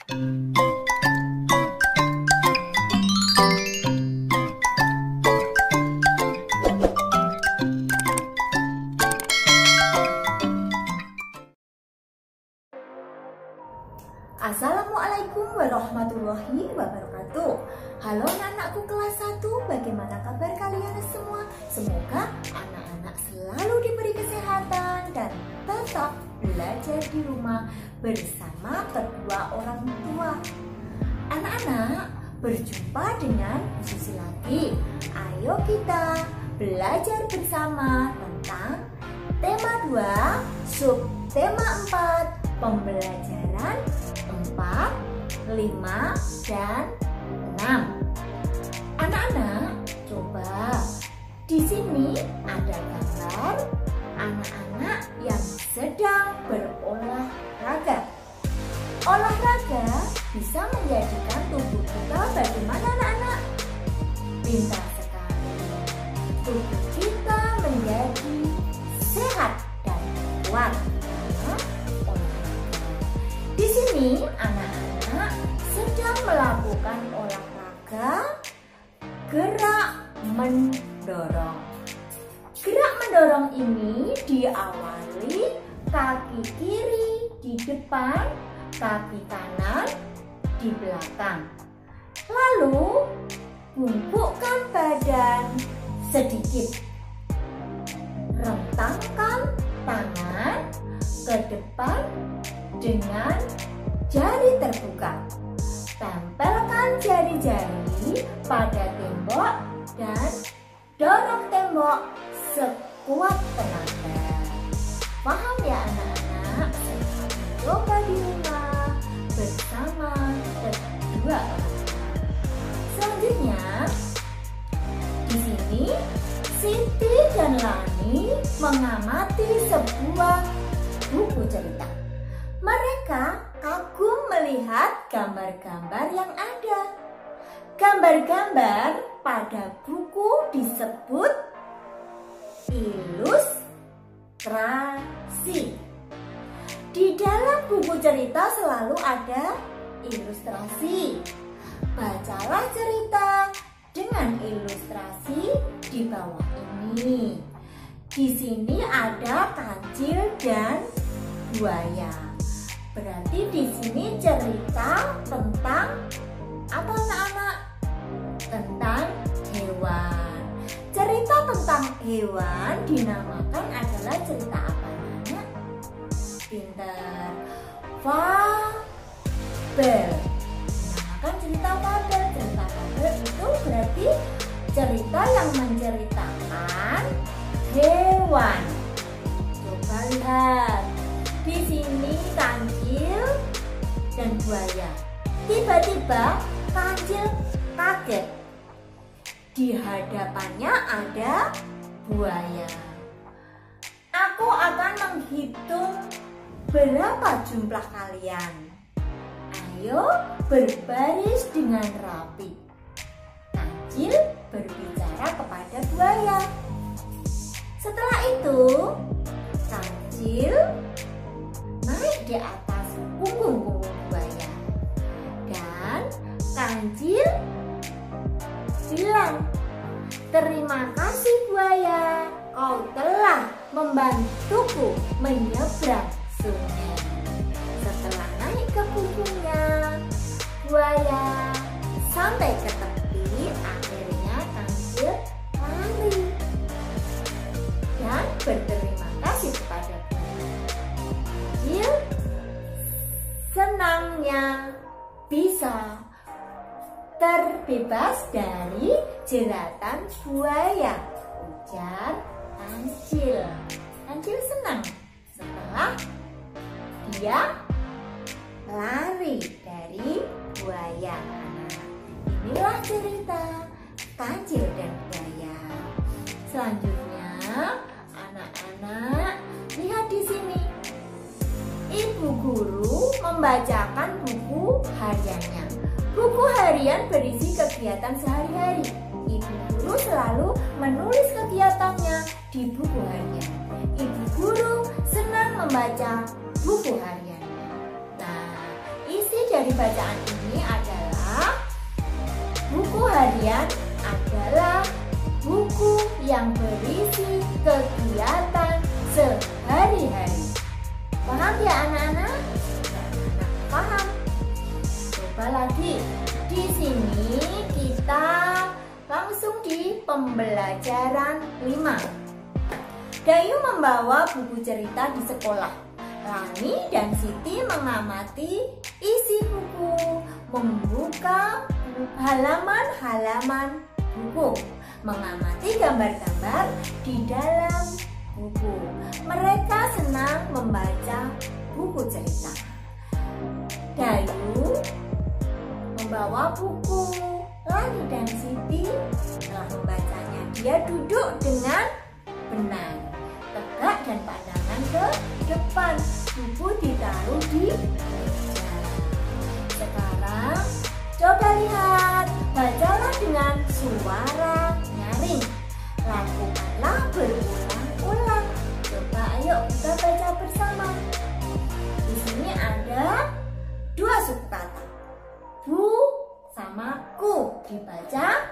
Assalamualaikum warahmatullahi wabarakatuh. Halo anak-anakku kelas 1, bagaimana kabar kalian semua? Semoga anak-anak selalu diberi kesehatan dan tetap belajar di rumah bersama kedua orang tua. Anak-anak, berjumpa dengan Bu Susi lagi. Ayo kita belajar bersama tentang tema 2, subtema 4, pembelajaran 4, 5, dan 6. Anak-anak, coba di sini ada gambar anak-anak yang sedang berolahraga. Olahraga bisa menjadikan tubuh kita bagaimana anak-anak? Pintar sekali. Tubuh kita menjadi sehat dan kuat. Di sini anak-anak sedang melakukan olahraga gerak mendorong. Gerak mendorong ini diawali kaki kiri di depan, kaki kanan di belakang. Lalu bungkukkan badan sedikit. Rentangkan tangan ke depan dengan jari terbuka. Tempelkan jari-jari pada tembok dan dorong tembok sekuat tenaga. Paham ya anak-anak? Coba di rumah bersama kedua orang tua. Selanjutnya, di sini Siti dan Lani mengamati sebuah buku cerita. Mereka kagum melihat gambar-gambar yang ada. Gambar-gambar pada buku disebut ilustrasi. Di dalam buku cerita selalu ada ilustrasi. Bacalah cerita dengan ilustrasi di bawah ini. Di sini ada kancil dan buaya. Berarti di sini cerita tentang apa anak-anak? Tentang hewan. Cerita tentang hewan dinamakan adalah cerita apa namanya? Pintar. Fabel. Dinamakan cerita fabel. Cerita fabel itu berarti cerita yang menceritakan hewan. Coba lihat. Di sini kancil dan buaya. Tiba-tiba kancil kaget. Di hadapannya ada buaya. Aku akan menghitung berapa jumlah kalian. Ayo berbaris dengan rapi. Kancil berbicara kepada buaya. Setelah itu, kancil naik di atas punggung buaya. Dan kancil bilang, "Terima kasih buaya, kau telah membantuku menyeberang sungai." Setelah naik ke punggungnya, buaya sampai ke tepi. Akhirnya kancil lari dan berterima kasih kepada buaya. Kancil senangnya bisa terbebas dari jeratan buaya, ujar kancil. Kancil senang setelah dia lari dari buaya. Inilah cerita kancil dan buaya. Selanjutnya, anak-anak lihat di sini. Ibu guru membacakan buku hariannya. Buku harian berisi kegiatan sehari-hari. Ibu guru selalu menulis kegiatannya di buku harian. Ibu guru senang membaca buku hariannya. Nah, isi dari dari bacaan ini adalah buku harian adalah buku yang berisi kegiatan sehari-hari. Paham ya anak-anak? Anak-anak paham? Coba lagi. Di sini kita langsung di pembelajaran 5. Dayu membawa buku cerita di sekolah. Lani dan Siti mengamati isi buku, membuka halaman-halaman buku, mengamati gambar-gambar di dalam buku. Mereka senang membaca buku cerita. Dayu membawa buku. Lani dan Siti telah membacanya. Dia duduk dengan benar, tegak dan pandangan ke depan. Buku ditaruh di meja. Sekarang coba lihat, bacalah dengan suara nyaring. Lakukanlah berulang-ulang. Coba ayo kita baca bersama. Di sini ada 2 suku kata. Bu sama ku. Dibaca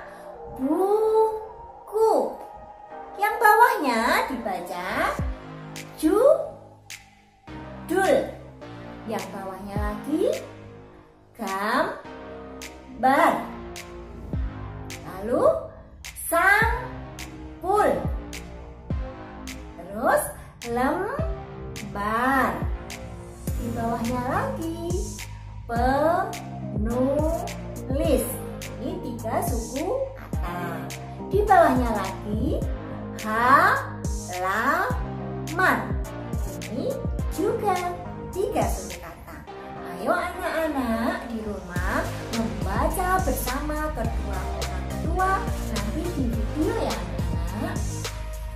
buku. Yang bawahnya dibaca judul. Yang bawahnya lagi gambar. Lalu sampul. Terus lembar. Di bawahnya lagi penulis. Ini 3 suku kata. Di bawahnya lagi halaman. Ini juga 3 suku kata. Ayo anak-anak di rumah membaca bersama kedua orang tua nanti di video ya anak-anak.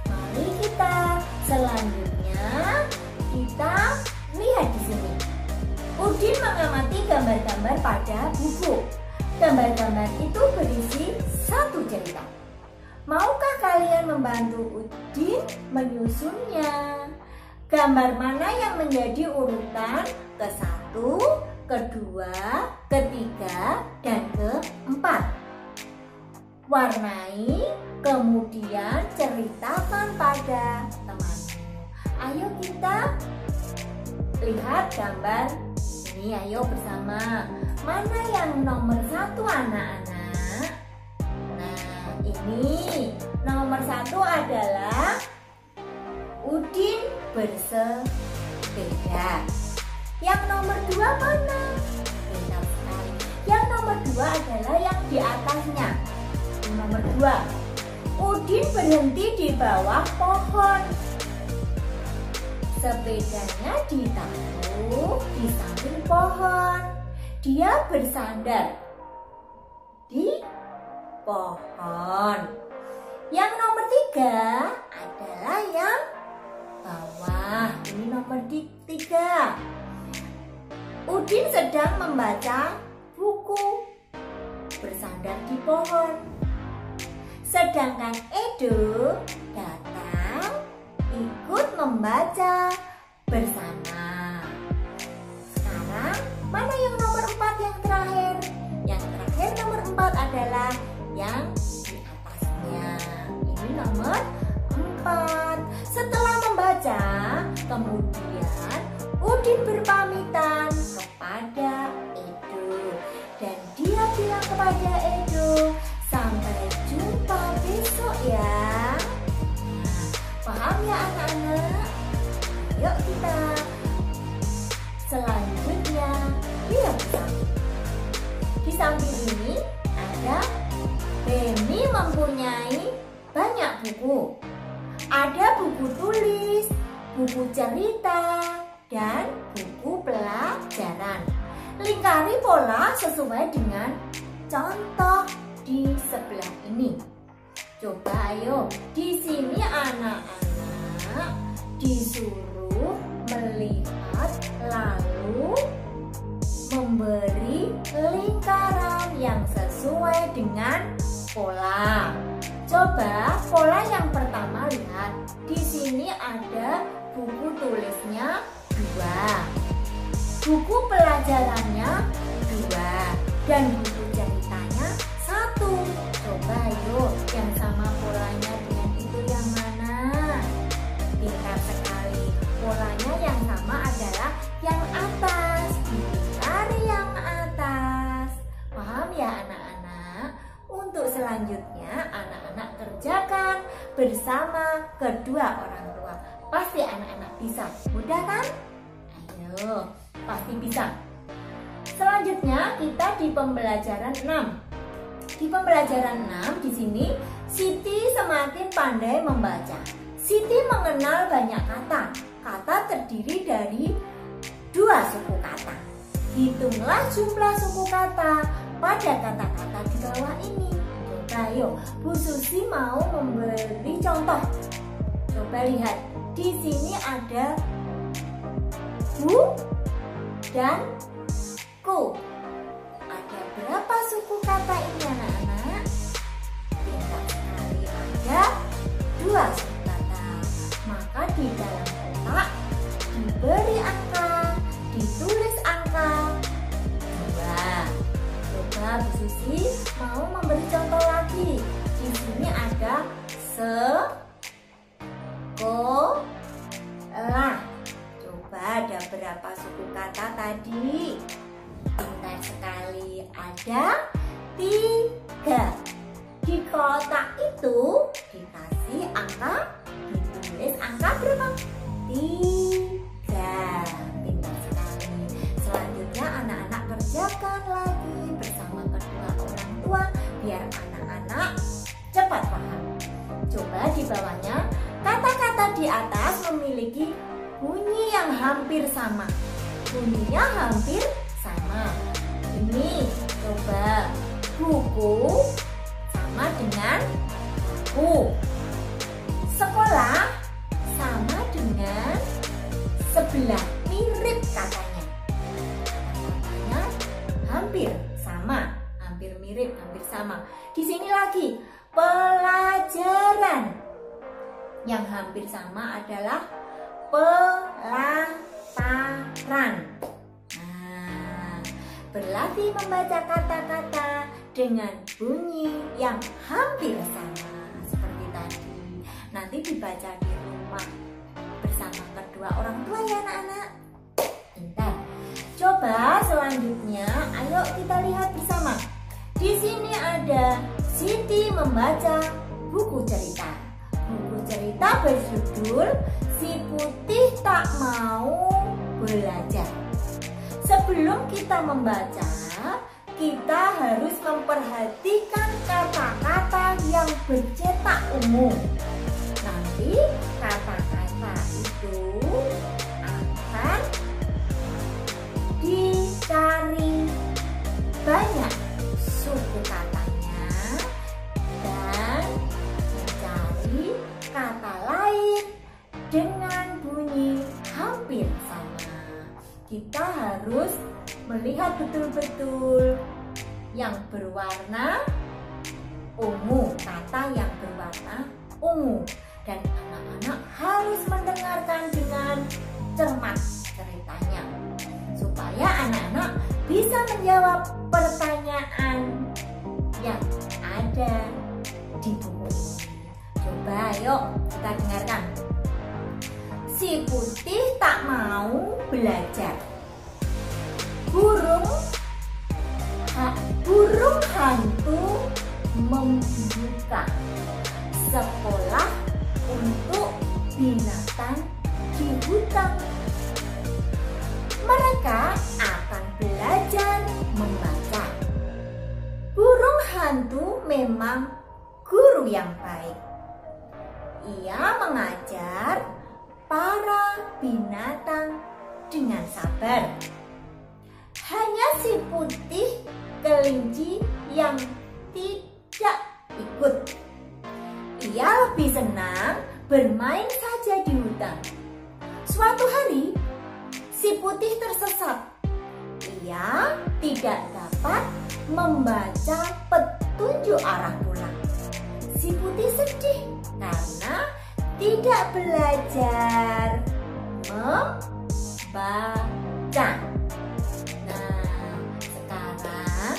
Mari kita selanjutnya kita lihat di sini. Udin mengamati gambar-gambar pada buku. Gambar-gambar itu berisi 1 cerita. Maukah kalian membantu Udin menyusunnya? Gambar mana yang menjadi urutan ke-1, ke-2, ke-3, dan ke-4? Warnai, kemudian ceritakan pada temanmu. Ayo kita lihat gambar ini, ayo bersama. Mana yang nomor 1 anak-anak? Nah, ini nomor 1 adalah Udin bersepeda. Yang nomor 2 mana? Benar sekali. Yang nomor 2 adalah yang di atasnya. Yang nomor 2, Udin berhenti di bawah pohon. Sepedanya ditaruh di samping pohon. Dia bersandar di pohon. Yang nomor 3 adalah yang bawah. Ini nomor 3. Udin sedang membaca buku bersandar di pohon. Sedangkan Edo datang ikut membaca bersama. Sekarang mana yang nomor 4 yang terakhir? Yang terakhir nomor 4 adalah yang di atasnya. Ini nomor 4. Setelah membaca, kemudian Udin berpamitan kepada Edo. Dan dia bilang kepada Edo, sampai jumpa besok ya. Nah, paham ya anak-anak? Yuk kita selanjutnya lihat di samping. Di samping ini ada Beni mempunyai banyak buku. Ada buku tulis, buku cerita, dan buku pelajaran. Lingkari pola sesuai dengan contoh di sebelah ini. Coba ayo, di sini anak-anak disuruh melihat lalu memberi lingkaran yang sesuai dengan pola. Coba pola yang pertama, lihat. Di sini ada buku tulisnya 2. Buku pelajarannya Dan buku ceritanya 1. Coba yuk, yang sama polanya dengan itu yang mana? Pintar sekali. Polanya yang sama adalah yang atas. Dipilih yang atas. Paham ya anak-anak? Untuk selanjutnya anak-anak kerjakan bersama kedua orang tua. Pasti anak-anak bisa. Mudah kan? Ayo, pasti bisa. Selanjutnya kita di pembelajaran 6. Di pembelajaran 6 di sini Siti semakin pandai membaca. Siti mengenal banyak kata. Kata terdiri dari 2 suku kata. Hitunglah jumlah suku kata pada kata-kata di bawah ini. Coba yuk, Bu Susi mau memberi contoh. Coba lihat, di sini ada bu dan ku. Ada berapa suku kata ini anak-anak? Pintar sekali, ada 2 suku kata. Maka di dalam kotak diberi angka, ditulis angka 2. Coba Bu Susi mau memberi contoh lagi. Di sini ada sekolah. Coba ada berapa suku kata tadi? Pintar sekali, ada 3. Di kotak itu dikasih angka, ditulis angka berapa? 3. Pintar sekali. Selanjutnya anak-anak kerjakan lagi bersama kedua orang tua biar anak-anak cepat paham. Coba di bawahnya, kata-kata di atas memiliki bunyi yang hampir sama. Bunyinya hampir sama. Ini coba, buku sama dengan buku. Sekolah sama dengan sebelah, mirip katanya. Katanya hampir sama, hampir mirip, hampir sama. Di sini lagi, pelajaran. Yang hampir sama adalah pelataran. Berlatih membaca kata-kata dengan bunyi yang hampir sama seperti tadi. Nanti dibaca di rumah bersama kedua orang tua ya anak-anak. Pintar. Coba selanjutnya, ayo kita lihat bersama. Di sini ada Siti membaca buku cerita. Buku cerita berjudul Si Putih Tak Mau Belajar. Sebelum kita membaca, kita harus memperhatikan kata-kata yang bercetak ungu. Nanti kata-kata itu akan dicari banyak suku katanya dan mencari kata lain dengan bunyi hampir sama. Kita harus melihat betul-betul yang berwarna ungu, kata yang berwarna ungu. Dan anak-anak harus mendengarkan dengan cermat ceritanya supaya anak-anak bisa menjawab pertanyaan yang ada di buku ini. Coba yuk kita dengarkan. Si Putih tak mau belajar. Burung hantu membuka sekolah untuk binatang di hutan. Mereka akan belajar membaca. Burung hantu memang guru yang baik. Ia mengajar para binatang dengan sabar. Hanya si Putih kelinci yang tidak ikut. Ia lebih senang bermain saja di hutan. Suatu hari, si Putih tersesat. Ia tidak dapat membaca petunjuk arah pulang. Si Putih sedih karena tidak belajar membaca. Nah, sekarang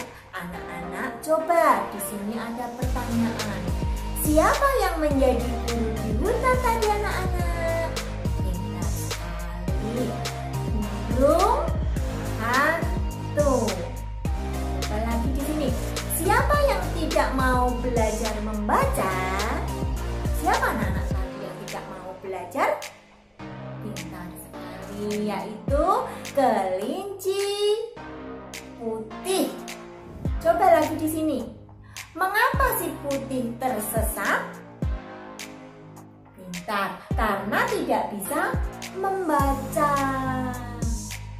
coba di sini ada pertanyaan. Siapa yang menjadi guru di hutan tadi anak-anak? Pintar sekali. Burung hantu. Coba lagi di sini. Siapa yang tidak mau belajar membaca? Siapa anak-anak tadi yang tidak mau belajar? Pintar sekali, yaitu kelinci putih. Coba lagi di sini. Mengapa si putih tersesat? Pintar, karena tidak bisa membaca.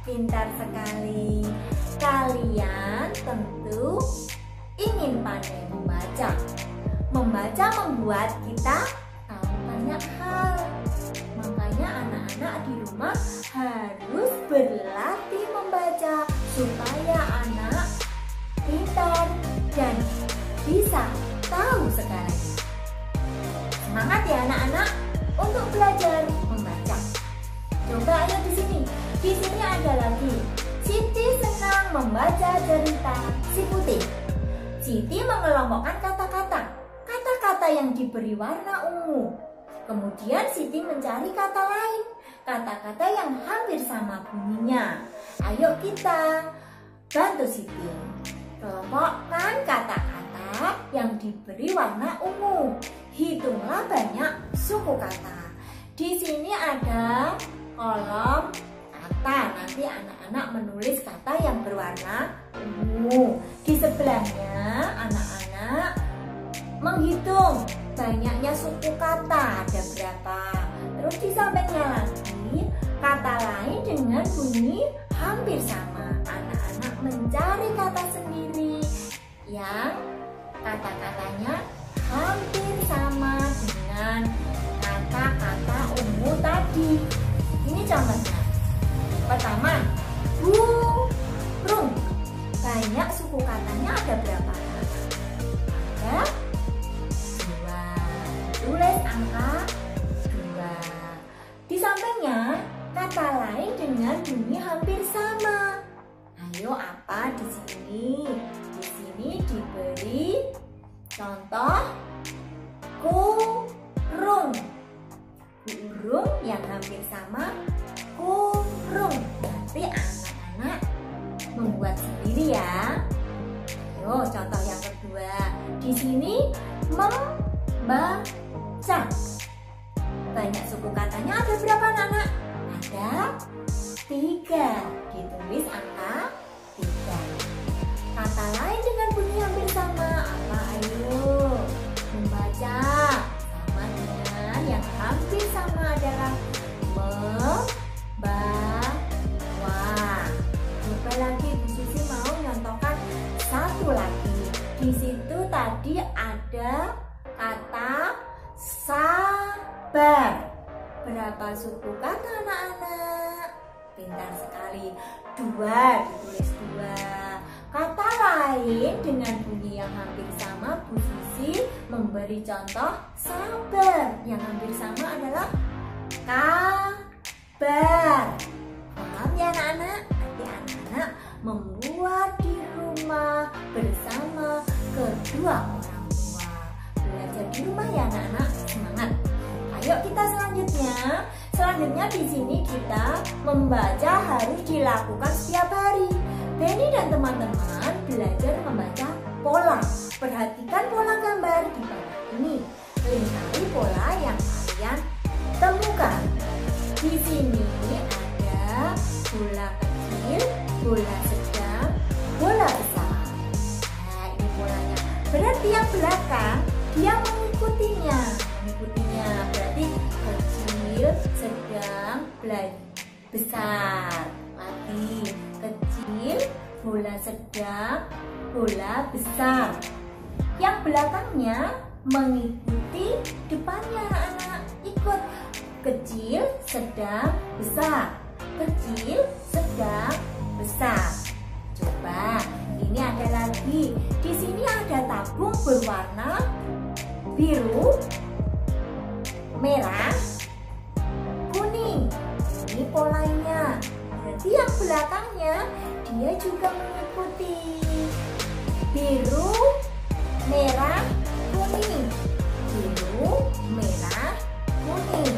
Pintar sekali. Kalian tentu ingin pandai membaca. Membaca membuat kita tahu banyak hal. Makanya anak-anak di rumah harus berlatih membaca supaya anak pintar dan bisa tahu segalanya. Semangat ya anak-anak untuk belajar membaca. Coba ayo di sini. Di sini ada lagi. Siti senang membaca cerita si putih. Siti mengelompokkan kata-kata. Kata-kata yang diberi warna ungu. Kemudian Siti mencari kata lain. Kata-kata yang hampir sama bunyinya. Ayo kita bantu Siti. Kelompokkan kata-kata yang diberi warna ungu. Hitunglah banyak suku kata. Di sini ada kolom kata. Nanti anak-anak menulis kata yang berwarna ungu. Di sebelahnya anak-anak menghitung banyaknya suku kata. Ada berapa? Terus di sampingnya lagi kata lain dengan bunyi hampir sama. Anak-anak mencari kata sendiri yang kata-katanya hampir sama dengan kata-kata ungu tadi. Ini contohnya. Pertama, burung. Banyak suku katanya ada berapa? Ada 2. Tulis angka 2. Di sampingnya kata lain dengan bunyi hampir sama. Ayo apa di sini? Di sini diberi contoh kurung. Burung yang hampir sama kurung. Nanti anak-anak membuat sendiri ya. Ayo contoh yang kedua. Di sini membaca. Banyak suku katanya ada berapa anak-anak? Ada 3. Ditulis angka 3. Kata lain dengan bunyi hampir sama. Apa ayo? Membaca. Sama dengan yang hampir sama adalah membawa. Coba lagi Bu Susi mau nyontohkan satu lagi. Di situ tadi ada kata sabar. Berapa suku kata anak-anak? Pintar sekali. 2, ditulis 2. Kata lain dengan bunyi yang hampir sama, Bu Susi memberi contoh sabar. Yang hampir sama adalah kabar. Paham ya anak-anak? Nanti anak-anak membuat di rumah bersama kedua orang tua. Belajar di rumah ya anak-anak. Semangat. Ayo kita selanjutnya. Selanjutnya di sini kita membaca harus dilakukan setiap hari. Benny dan teman-teman belajar membaca pola. Perhatikan pola gambar di bawah ini. Lingkari pola yang kalian temukan. Di sini ada bola kecil, bola sedang, bola besar. Nah, ini polanya. Berarti yang belakang dia mengikutinya. Berarti kecil, sedang, besar. Lagi kecil, bola sedang, bola besar. Yang belakangnya mengikuti depannya anak-anak. Ikut kecil, sedang, besar. Kecil, sedang, besar. Coba, ini ada lagi. Di sini ada tabung berwarna biru, merah, kuning. Ini polanya. Berarti yang belakangnya dia juga mengikuti. Biru, merah, kuning. Biru, merah, kuning.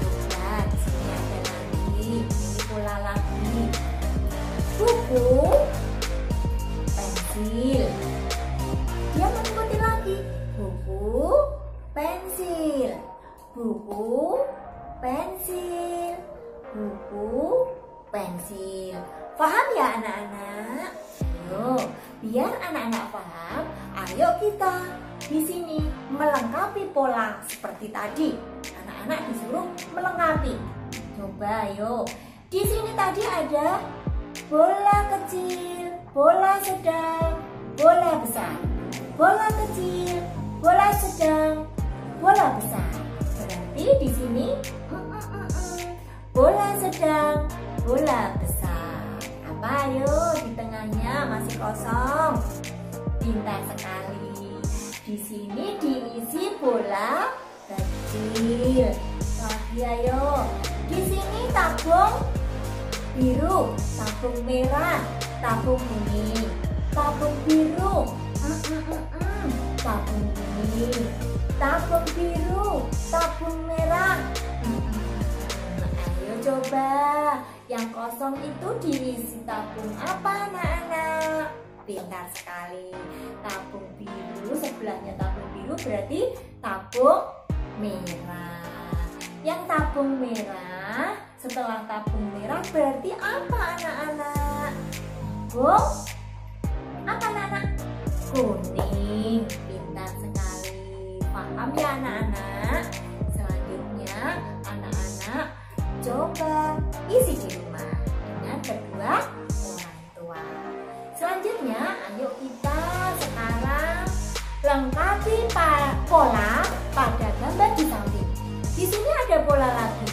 Coba di sini ada lagi, ini pola lagi. Buku, pensil. Dia mengikuti lagi. Buku, pensil. Buku, pensil. Buku, pensil. Paham ya anak-anak? Ayo, biar anak-anak paham, ayo kita di sini melengkapi pola seperti tadi. Anak-anak disuruh melengkapi. Coba ayo. Di sini tadi ada bola kecil, bola sedang, bola besar. Bola kecil, bola sedang, bola besar. Berarti di sini bola sedang, bola besar. Apa ayo di tengahnya masih kosong? Pintar sekali. Di sini diisi bola kecil. Lagi ayo. Di sini tabung biru, tabung merah, tabung kuning, tabung biru, tabung kuning, tabung biru, tabung merah. Ayo coba, yang kosong itu diisi tabung apa anak-anak? Pintar sekali. Tabung biru, sebelahnya tabung biru berarti tabung merah. Yang tabung merah, setelah tabung merah berarti apa anak-anak? Tabung apa anak-anak? Kuning. Pintar sekali. Paham ya anak-anak? Selanjutnya anak-anak coba isi di rumah dengan kedua orang tua. Selanjutnya ayo kita sekarang lengkapi pola pada gambar di samping. Di sini ada bola lagi.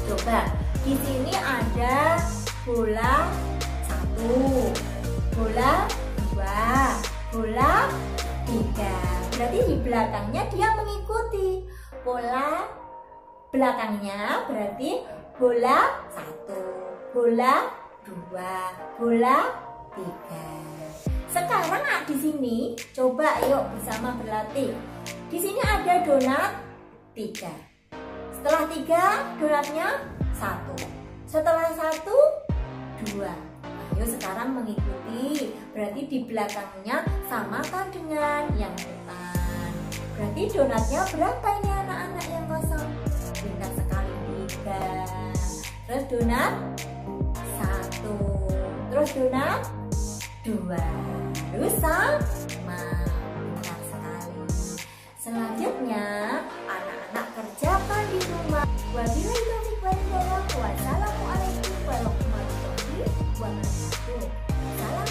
Coba, di sini ada bola 1, bola 2, bola 3. Berarti di belakangnya dia mengikuti pola belakangnya, berarti bola 1, bola 2, bola 3. Sekarang di sini coba ayo bersama berlatih. Di sini ada donat 3. Setelah 3, donatnya 1. Setelah 1, 2. Ayo sekarang mengikuti. Berarti di belakangnya samakan dengan yang depan. Berarti donatnya berapa ini anak-anak yang kosong? Pintar sekali 3. Terus donat 1. Terus donat 2. Terus sama. Pintar sekali. Selanjutnya anak-anak kerjakan di rumah. Wabillahi taufiq wal hidayah. Wassalamualaikum warahmatullahi wabarakatuh. Salam